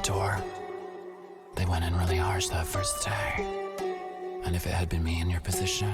Adore. They went in really harsh that first day. And if it had been me in your position,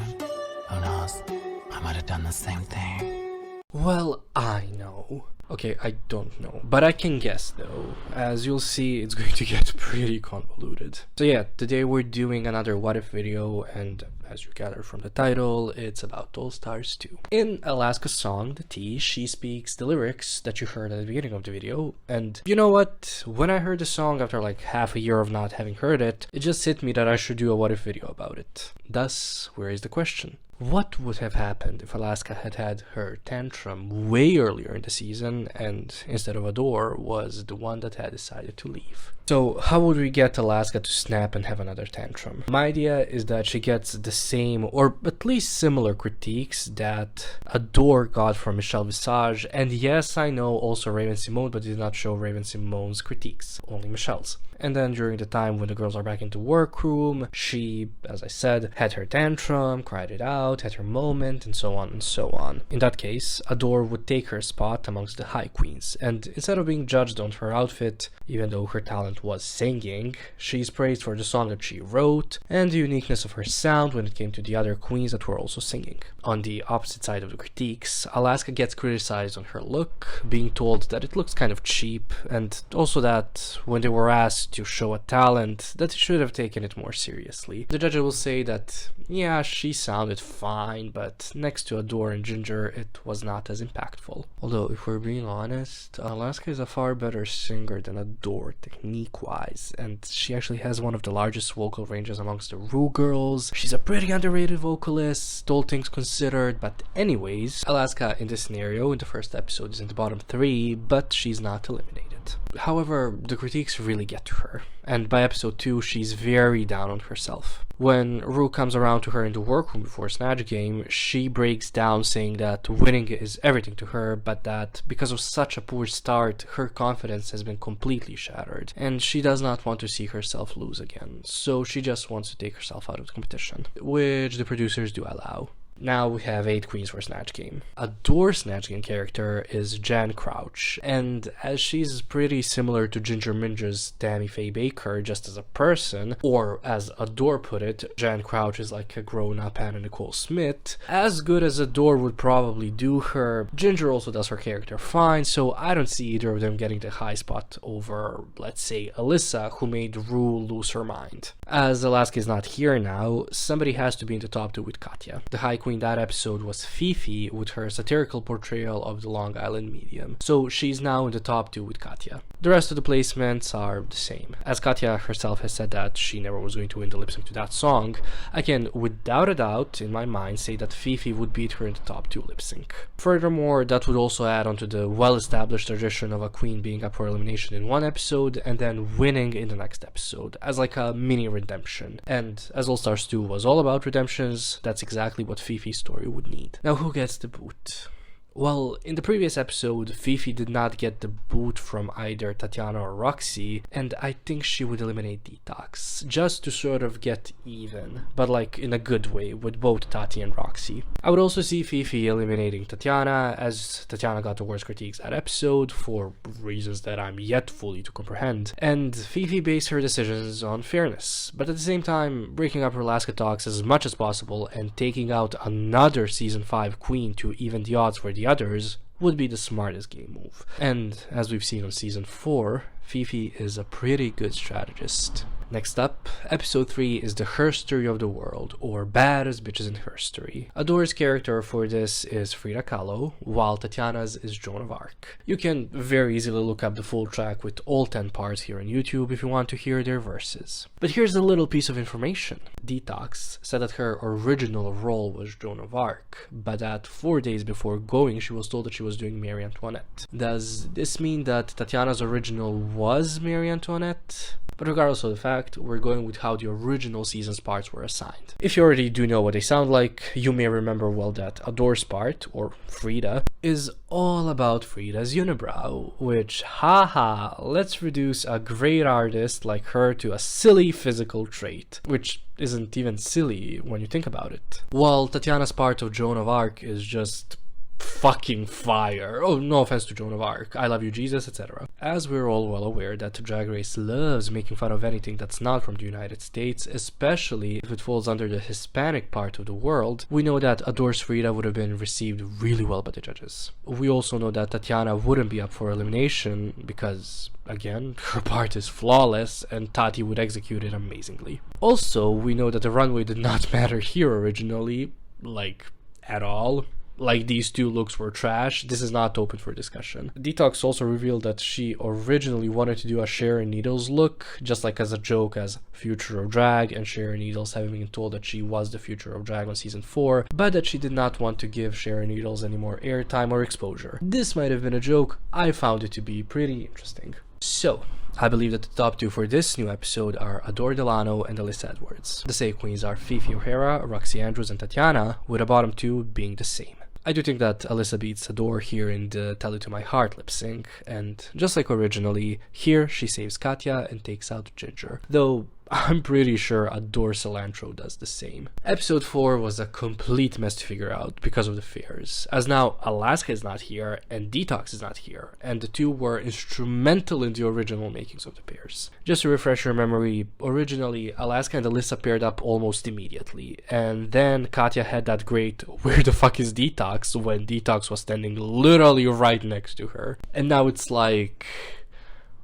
who knows? I might have done the same thing. Well, I know. Okay, I don't know, but I can guess though. As you'll see, it's going to get pretty convoluted. So yeah, today we're doing another what if video, and as you gather from the title, it's about All Stars 2. In Alaska's song, The Tea, she speaks the lyrics that you heard at the beginning of the video, and you know what? When I heard the song after like half a year of not having heard it, it just hit me that I should do a what if video about it. Thus, where is the question? What would have happened if Alaska had had her tantrum way earlier in the season and instead of Adore was the one that had decided to leave? So how would we get Alaska to snap and have another tantrum? My idea is that she gets the same or at least similar critiques that Adore got from Michelle Visage, and yes, I know also Raven-Symoné, but did not show Raven-Symoné's critiques, only Michelle's. And then during the time when the girls are back in the workroom, she, as I said, had her tantrum, cried it out, had her moment, and so on and so on. In that case, Adore would take her spot amongst the high queens, and instead of being judged on her outfit, even though her talent was singing, she's praised for the song that she wrote, and the uniqueness of her sound when it came to the other queens that were also singing. On the opposite side of the critiques, Alaska gets criticized on her look, being told that it looks kind of cheap, and also that when they were asked to show a talent, that they should have taken it more seriously. The judges will say that, yeah, she sounded fine, but next to Adore and Ginger, it was not as impactful. Although, if we're being honest, Alaska is a far better singer than Adore technique-wise, and she actually has one of the largest vocal ranges amongst the Ru girls. She's a pretty underrated vocalist, all things considered, but anyways, Alaska in this scenario, in the first episode, is in the bottom 3, but she's not eliminated. However, the critiques really get to her, and by episode 2, she's very down on herself. When Ru comes around to her in the workroom before Snatch Game, she breaks down saying that winning is everything to her, but that because of such a poor start, her confidence has been completely shattered, and she does not want to see herself lose again, so she just wants to take herself out of the competition, which the producers do allow. Now we have 8 queens for Snatch Game. Adore's Snatch Game character is Jan Crouch, and as she's pretty similar to Ginger Minge's Tammy Faye Baker just as a person, or as Adore put it, Jan Crouch is like a grown-up Anna Nicole Smith, as good as Adore would probably do her, Ginger also does her character fine, so I don't see either of them getting the high spot over, let's say, Alyssa, who made Ru lose her mind. As Alaska is not here now, somebody has to be in the top 2 with Katya. The high queen that episode was Fifi with her satirical portrayal of the Long Island medium, so she's now in the top 2 with Katya. The rest of the placements are the same. As Katya herself has said that she never was going to win the lip sync to that song, I can without a doubt in my mind say that Fifi would beat her in the top 2 lip sync. Furthermore, that would also add on to the well-established tradition of a queen being up for elimination in one episode and then winning in the next episode, as like a mini redemption. And as All Stars 2 was all about redemptions, that's exactly what Fifi's story would need. Now, who gets the boot? Well, in the previous episode, Fifi did not get the boot from either Tatiana or Roxy, and I think she would eliminate Detox, just to sort of get even, but like in a good way, with both Tati and Roxy. I would also see Fifi eliminating Tatiana, as Tatiana got the worst critiques that episode, for reasons that I'm yet fully to comprehend, and Fifi based her decisions on fairness, but at the same time, breaking up her Alaska talks as much as possible and taking out another Season 5 queen to even the odds for the others would be the smartest game move. And as we've seen on Season 4, Fifi is a pretty good strategist. Next up, episode 3 is the Herstory of the World, or Baddest Bitches in Herstory. Adore's character for this is Frida Kahlo, while Tatiana's is Joan of Arc. You can very easily look up the full track with all 10 parts here on YouTube if you want to hear their verses. But here's a little piece of information. Detox said that her original role was Joan of Arc, but that 4 days before going she was told that she was doing Marie Antoinette. Does this mean that Tatiana's original was Marie Antoinette? But regardless of the fact, we're going with how the original season's parts were assigned. If you already do know what they sound like, you may remember well that Adore's part, or Frida, is all about Frida's unibrow, which, haha, let's reduce a great artist like her to a silly physical trait, which isn't even silly when you think about it. While Tatiana's part of Joan of Arc is just fucking fire. Oh, no offense to Joan of Arc, I love you Jesus, etc. As we're all well aware that Drag Race loves making fun of anything that's not from the United States, especially if it falls under the Hispanic part of the world, we know that Adore Sfrida would have been received really well by the judges. We also know that Tatiana wouldn't be up for elimination because, again, her part is flawless and Tati would execute it amazingly. Also, we know that the runway did not matter here originally, like, at all. Like, these two looks were trash. This is not open for discussion. Detox also revealed that she originally wanted to do a Sharon Needles look, just like as a joke as Future of Drag, and Sharon Needles having been told that she was the Future of Drag on season 4, but that she did not want to give Sharon Needles any more airtime or exposure. This might have been a joke. I found it to be pretty interesting. So, I believe that the top 2 for this new episode are Adore Delano and Alyssa Edwards. The Say Queens are Fifi O'Hara, Roxy Andrews, and Tatiana, with the bottom 2 being the same. I do think that Alyssa beats Adore here in the Tell It To My Heart lip sync, and just like originally, here she saves Katya and takes out Ginger, though I'm pretty sure Adore Cilantro does the same. Episode 4 was a complete mess to figure out because of the fairs, as now Alaska is not here and Detox is not here, and the two were instrumental in the original makings of the pairs. Just to refresh your memory, originally Alaska and Alyssa paired up almost immediately, and then Katya had that great "where the fuck is Detox" when Detox was standing literally right next to her, and now it's like,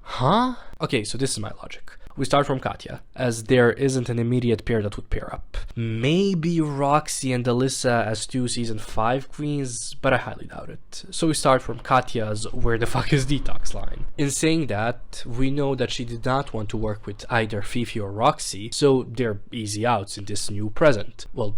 huh? Okay, so this is my logic. We start from Katya, as there isn't an immediate pair that would pair up. Maybe Roxy and Alyssa as 2 season 5 queens, but I highly doubt it. So we start from Katya's "where the fuck is Detox" line. In saying that, we know that she did not want to work with either Fifi or Roxy, so they're easy outs in this new present. Well,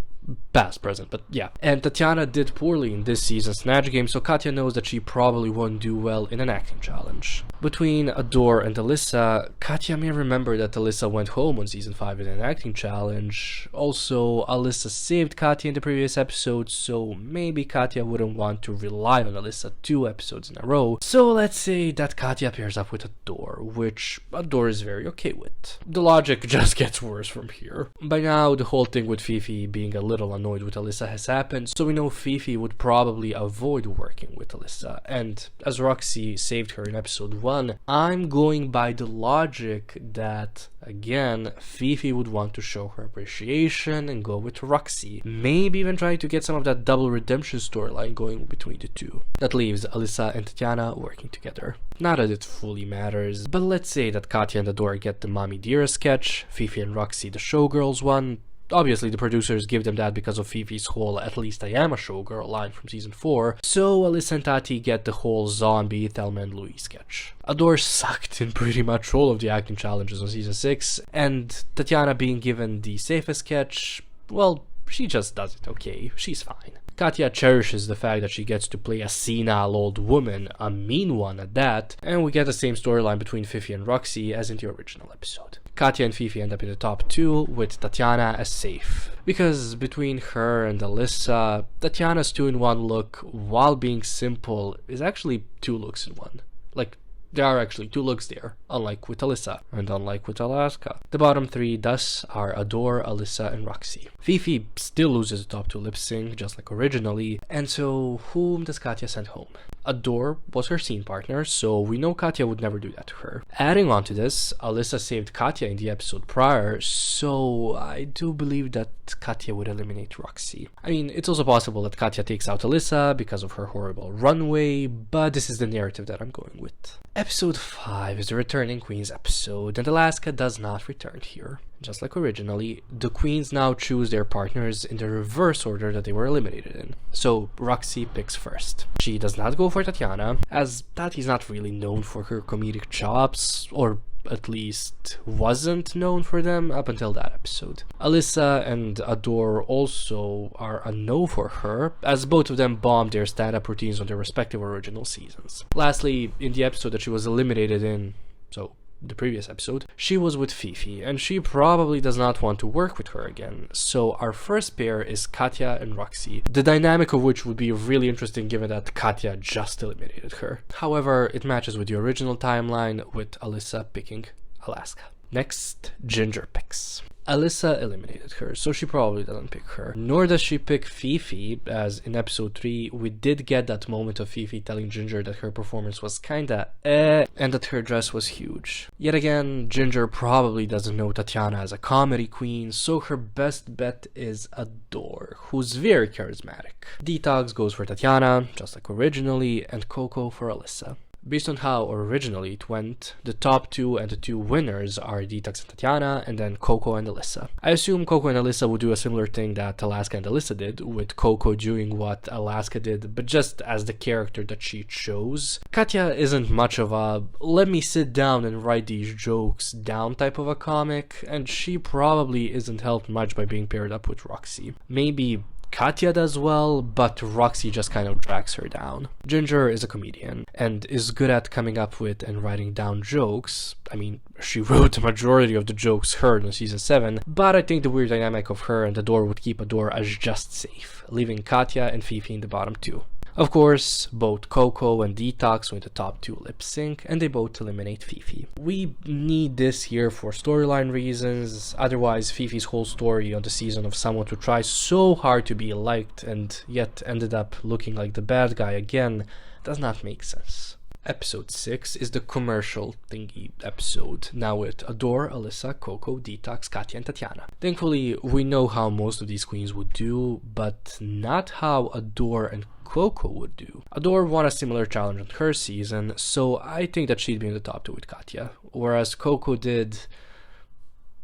past present, but yeah. And Tatiana did poorly in this season's Snatch Game, so Katya knows that she probably won't do well in an acting challenge. Between Adore and Alyssa, Katya may remember that Alyssa went home on season 5 in an acting challenge. Also, Alyssa saved Katya in the previous episode, so maybe Katya wouldn't want to rely on Alyssa 2 episodes in a row. So let's say that Katya pairs up with Adore, which Adore is very okay with. The logic just gets worse from here. By now, the whole thing with Fifi being a little annoyed with Alyssa has happened, so we know Fifi would probably avoid working with Alyssa, and as Roxy saved her in episode 1, I'm going by the logic that, again, Fifi would want to show her appreciation and go with Roxy, maybe even try to get some of that double redemption storyline going between the two. That leaves Alyssa and Tatiana working together. Not that it fully matters, but let's say that Katya and Adore get the Mommy Dearest sketch, Fifi and Roxy the Showgirls one. Obviously, the producers give them that because of Fifi's whole "at least I am a showgirl" line from season 4, so Alyssa and Tati get the whole Zombie, Thelma and Louise sketch. Adore sucked in pretty much all of the acting challenges on season 6, and Tatiana being given the safest sketch, well, she just does it okay, she's fine. Katya cherishes the fact that she gets to play a senile old woman, a mean one at that, and we get the same storyline between Fifi and Roxy as in the original episode. Katya and Fifi end up in the top 2, with Tatiana as safe. Because between her and Alyssa, Tatiana's 2-in-1 look, while being simple, is actually 2 looks in one. Like, there are actually 2 looks there, unlike with Alyssa, and unlike with Alaska. The bottom 3 thus are Adore, Alyssa, and Roxy. Fifi still loses the top 2 lip sync, just like originally, and so whom does Katya send home? Adore was her scene partner, so we know Katya would never do that to her. Adding on to this, Alyssa saved Katya in the episode prior, so I do believe that Katya would eliminate Roxy. I mean, it's also possible that Katya takes out Alyssa because of her horrible runway, but this is the narrative that I'm going with. Episode 5 is the Returning Queens episode, and Alaska does not return here. Just like originally, the queens now choose their partners in the reverse order that they were eliminated in. So Roxy picks first. She does not go for Tatiana, as Tati's not really known for her comedic chops, or at least wasn't known for them up until that episode. Alyssa and Adore also are a no for her, as both of them bombed their stand-up routines on their respective original seasons. Lastly, in the episode that she was eliminated in, so the previous episode, she was with Fifi, and she probably does not want to work with her again. So our first pair is Katya and Roxy, the dynamic of which would be really interesting given that Katya just eliminated her. However, it matches with the original timeline, with Alyssa picking Alaska. Next, Ginger picks. Alyssa eliminated her, so she probably doesn't pick her. Nor does she pick Fifi, as in episode 3, we did get that moment of Fifi telling Ginger that her performance was kinda and that her dress was huge. Yet again, Ginger probably doesn't know Tatiana as a comedy queen, so her best bet is Adore, who's very charismatic. Detox goes for Tatiana, just like originally, and Coco for Alyssa. Based on how originally it went, the top 2 and the 2 winners are Detox and Tatiana, and then Coco and Alyssa. I assume Coco and Alyssa would do a similar thing that Alaska and Alyssa did, with Coco doing what Alaska did, but just as the character that she chose. Katya isn't much of a let me sit down and write these jokes down type of a comic, and she probably isn't helped much by being paired up with Roxy. Maybe Katya does well, but Roxy just kind of drags her down. Ginger is a comedian and is good at coming up with and writing down jokes. I mean, she wrote the majority of the jokes heard in season 7, but I think the weird dynamic of her and Adore would keep Adore as just safe, leaving Katya and Fifi in the bottom 2. Of course, both Coco and Detox went the top 2 lip sync, and they both eliminate Fifi. We need this here for storyline reasons, otherwise Fifi's whole story on the season of someone who tries so hard to be liked and yet ended up looking like the bad guy again does not make sense. Episode 6 is the commercial thingy episode, now with Adore, Alyssa, Coco, Detox, Katya, and Tatiana. Thankfully, we know how most of these queens would do, but not how Adore and Coco would do. Adore won a similar challenge on her season, so I think that she'd be in the top 2 with Katya, whereas Coco did,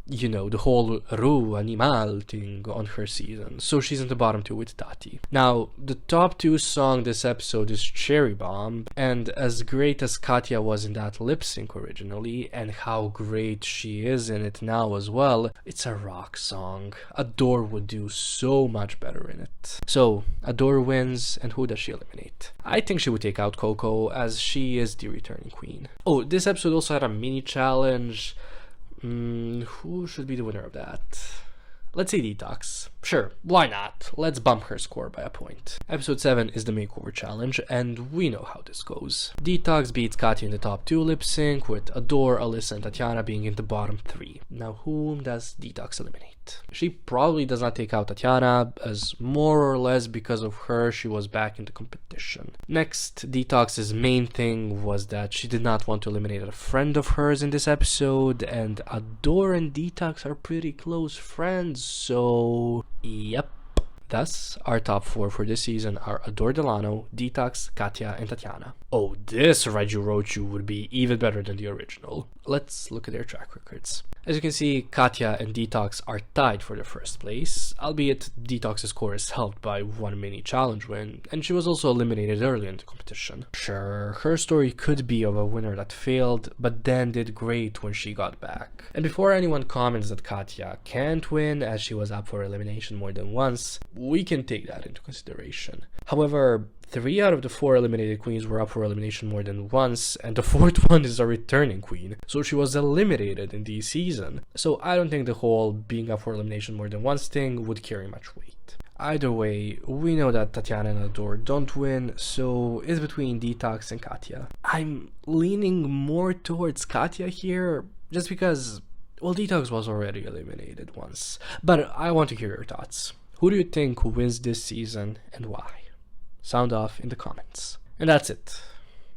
you know, the whole Ru Animal thing on her season, so she's in the bottom 2 with Tati. Now, the top 2 song this episode is Cherry Bomb, and as great as Katya was in that lip sync originally, and how great she is in it now as well, it's a rock song. Adore would do so much better in it. So, Adore wins, and who does she eliminate? I think she would take out Coco, as she is the returning queen. Oh, this episode also had a mini challenge. Who should be the winner of that? Let's say Detox. Sure, why not? Let's bump her score by a point. Episode 7 is the makeover challenge, and we know how this goes. Detox beats Katya in the top 2 lip sync, with Adore, Alyssa, and Tatiana being in the bottom 3. Now, whom does Detox eliminate? She probably does not take out Tatiana, as more or less because of her she was back in the competition. Next, Detox's main thing was that she did not want to eliminate a friend of hers in this episode, and Adore and Detox are pretty close friends, so yep. Thus, our top 4 for this season are Adore Delano, Detox, Katya, and Tatiana. Oh, this Raiju Rochu would be even better than the original. Let's look at their track records. As you can see, Katya and Detox are tied for the first place, albeit Detox's score is helped by one mini challenge win, and she was also eliminated early in the competition. Sure, her story could be of a winner that failed, but then did great when she got back. And before anyone comments that Katya can't win as she was up for elimination more than once, we can take that into consideration. However, 3 out of the 4 eliminated queens were up for elimination more than once, and the 4th one is a returning queen, so she was eliminated in the season. So I don't think the whole being up for elimination more than once thing would carry much weight. Either way, we know that Tatiana and Adore don't win, so it's between Detox and Katya. I'm leaning more towards Katya here, just because, well, Detox was already eliminated once. But I want to hear your thoughts. Who do you think wins this season, and why? Sound off in the comments. And that's it.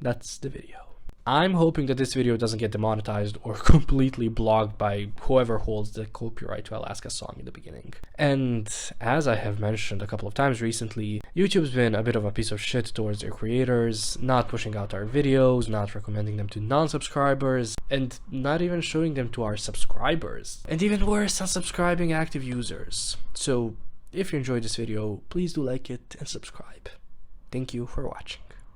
That's the video. I'm hoping that this video doesn't get demonetized or completely blocked by whoever holds the copyright to Alaska's song in the beginning. And as I have mentioned a couple of times recently, YouTube's been a bit of a piece of shit towards their creators, not pushing out our videos, not recommending them to non-subscribers, and not even showing them to our subscribers. And even worse, unsubscribing active users. So if you enjoyed this video, please do like it and subscribe. Thank you for watching.